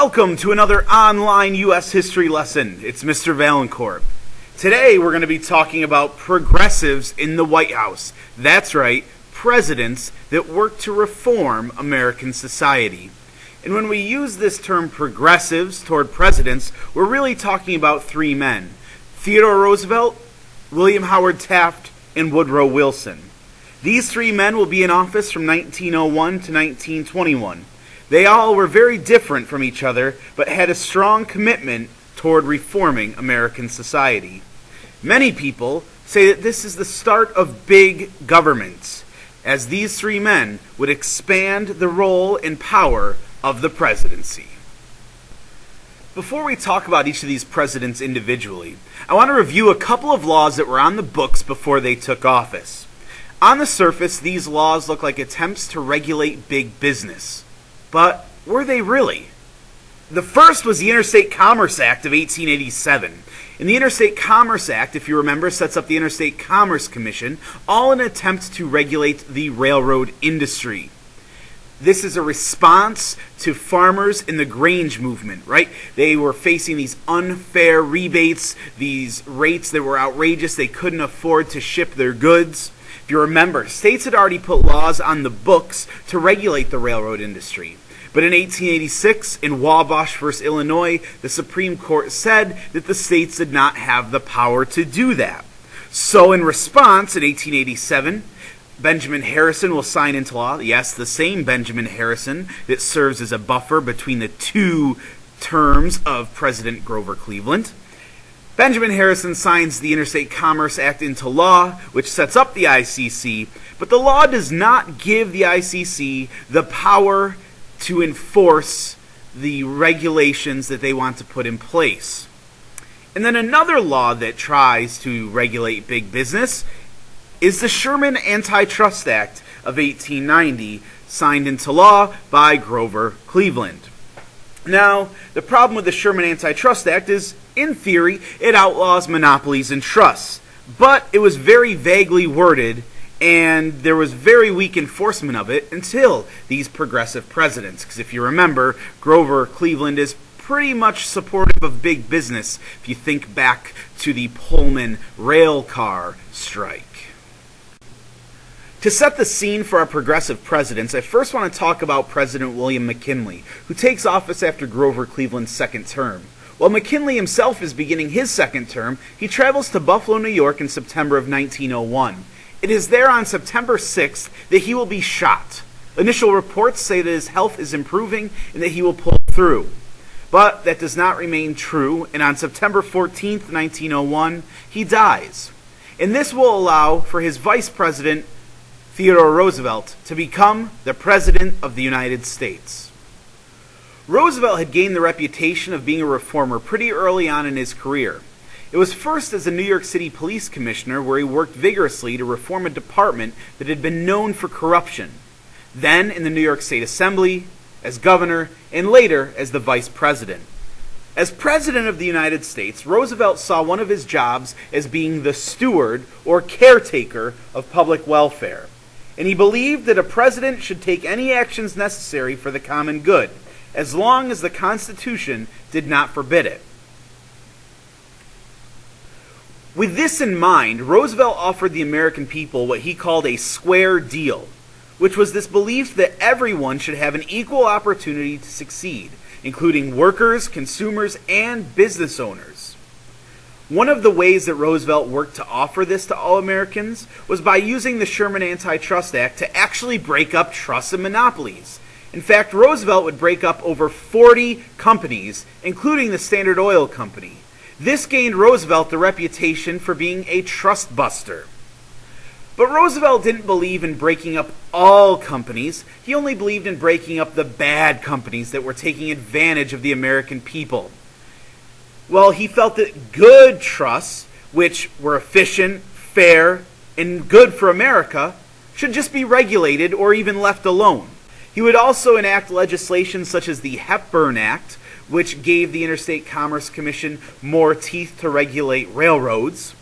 Welcome to another online U.S. history lesson. It's Mr. Valancourt. Today we're going to be talking about progressives in the White House. That's right, presidents that work to reform American society. And when we use this term progressives toward presidents, we're really talking about three men: Theodore Roosevelt, William Howard Taft, and Woodrow Wilson. These three men will be in office from 1901 to 1921. They all were very different from each other, but had a strong commitment toward reforming American society. Many people say that this is the start of big government, as these three men would expand the role and power of the presidency. Before we talk about each of these presidents individually, I want to review a couple of laws that were on the books before they took office. On the surface, these laws look like attempts to regulate big business. But were they really? The first was the Interstate Commerce Act of 1887. And the Interstate Commerce Act, if you remember, sets up the Interstate Commerce Commission, all in an attempt to regulate the railroad industry. This is a response to farmers in the Grange movement, right? They were facing these unfair rebates, these rates that were outrageous. They couldn't afford to ship their goods. If you remember, states had already put laws on the books to regulate the railroad industry. But in 1886, in Wabash v. Illinois, the Supreme Court said that the states did not have the power to do that. So in response, in 1887, Benjamin Harrison will sign into law. Yes, the same Benjamin Harrison that serves as a buffer between the two terms of President Grover Cleveland. Benjamin Harrison signs the Interstate Commerce Act into law, which sets up the ICC, but the law does not give the ICC the power to enforce the regulations that they want to put in place. And then another law that tries to regulate big business is the Sherman Antitrust Act of 1890, signed into law by Grover Cleveland. Now, the problem with the Sherman Antitrust Act is, in theory, it outlaws monopolies and trusts, but it was very vaguely worded, and there was very weak enforcement of it until these progressive presidents. Because if you remember, Grover Cleveland is pretty much supportive of big business if you think back to the Pullman rail car strike. To set the scene for our progressive presidents, I first want to talk about President William McKinley, who takes office after Grover Cleveland's second term. While McKinley himself is beginning his second term, he travels to Buffalo, New York in September of 1901. It is there on September 6th that he will be shot. Initial reports say that his health is improving and that he will pull through. But that does not remain true, and on September 14th, 1901, he dies. And this will allow for his vice president, Theodore Roosevelt, to become the President of the United States. Roosevelt had gained the reputation of being a reformer pretty early on in his career. It was first as a New York City police commissioner, where he worked vigorously to reform a department that had been known for corruption. Then in the New York State Assembly, as governor, and later as the vice president. As President of the United States, Roosevelt saw one of his jobs as being the steward or caretaker of public welfare. And he believed that a president should take any actions necessary for the common good, as long as the Constitution did not forbid it. With this in mind, Roosevelt offered the American people what he called a square deal, which was this belief that everyone should have an equal opportunity to succeed, including workers, consumers, and business owners. One of the ways that Roosevelt worked to offer this to all Americans was by using the Sherman Antitrust Act to actually break up trusts and monopolies. In fact, Roosevelt would break up over 40 companies, including the Standard Oil Company. This gained Roosevelt the reputation for being a trust buster. But Roosevelt didn't believe in breaking up all companies. He only believed in breaking up the bad companies that were taking advantage of the American people. Well, he felt that good trusts, which were efficient, fair, and good for America, should just be regulated or even left alone. He would also enact legislation such as the Hepburn Act, which gave the Interstate Commerce Commission more teeth to regulate railroads.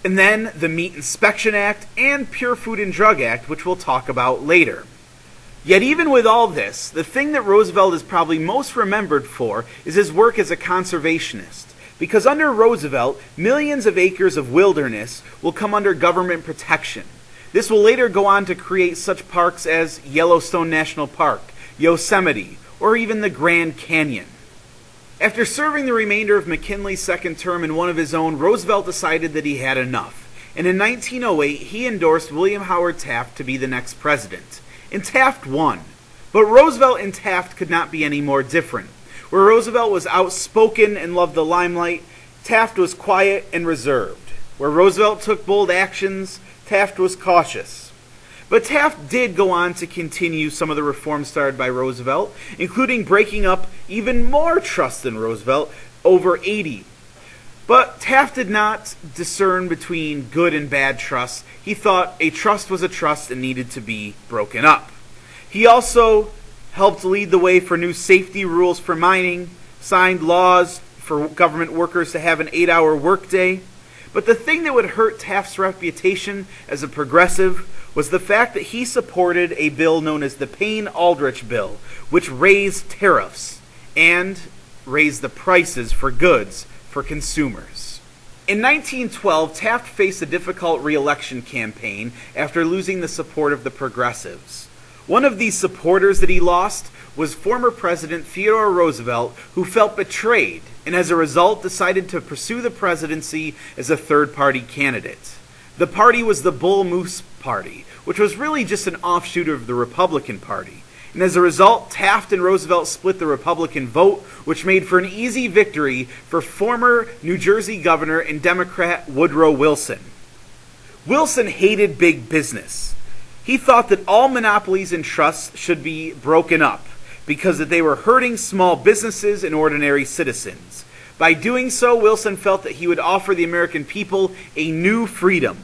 And then the Meat Inspection Act and Pure Food and Drug Act, which we'll talk about later. Yet even with all this, the thing that Roosevelt is probably most remembered for is his work as a conservationist. Because under Roosevelt, millions of acres of wilderness will come under government protection. This will later go on to create such parks as Yellowstone National Park, Yosemite, or even the Grand Canyon. After serving the remainder of McKinley's second term and one of his own, Roosevelt decided that he had enough. And in 1908, he endorsed William Howard Taft to be the next president. And Taft won. But Roosevelt and Taft could not be any more different. Where Roosevelt was outspoken and loved the limelight, Taft was quiet and reserved. Where Roosevelt took bold actions, Taft was cautious. But Taft did go on to continue some of the reforms started by Roosevelt, including breaking up even more trust than Roosevelt, over 80. But Taft did not discern between good and bad trust. He thought a trust was a trust and needed to be broken up. He also helped lead the way for new safety rules for mining, signed laws for government workers to have an 8-hour workday. But the thing that would hurt Taft's reputation as a progressive was the fact that he supported a bill known as the Payne-Aldrich Bill, which raised tariffs and raised the prices for goods for consumers. In 1912, Taft faced a difficult re-election campaign after losing the support of the progressives. One of these supporters that he lost was former President Theodore Roosevelt, who felt betrayed and as a result decided to pursue the presidency as a third-party candidate. The party was the Bull Moose Party, which was really just an offshoot of the Republican Party. And as a result, Taft and Roosevelt split the Republican vote, which made for an easy victory for former New Jersey governor and Democrat Woodrow Wilson. Wilson hated big business. He thought that all monopolies and trusts should be broken up because that they were hurting small businesses and ordinary citizens. By doing so, Wilson felt that he would offer the American people a new freedom.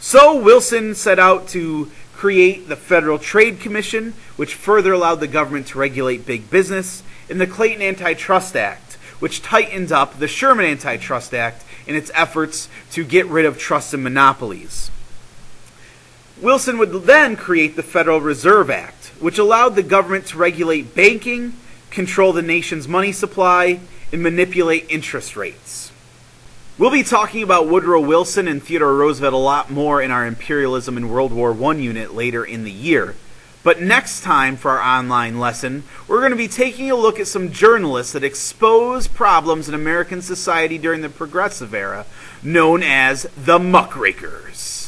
So Wilson set out to create the Federal Trade Commission, which further allowed the government to regulate big business, and the Clayton Antitrust Act, which tightened up the Sherman Antitrust Act in its efforts to get rid of trusts and monopolies. Wilson would then create the Federal Reserve Act, which allowed the government to regulate banking, control the nation's money supply, and manipulate interest rates. We'll be talking about Woodrow Wilson and Theodore Roosevelt a lot more in our Imperialism in World War I unit later in the year. But next time for our online lesson, we're going to be taking a look at some journalists that expose problems in American society during the Progressive era, known as the muckrakers.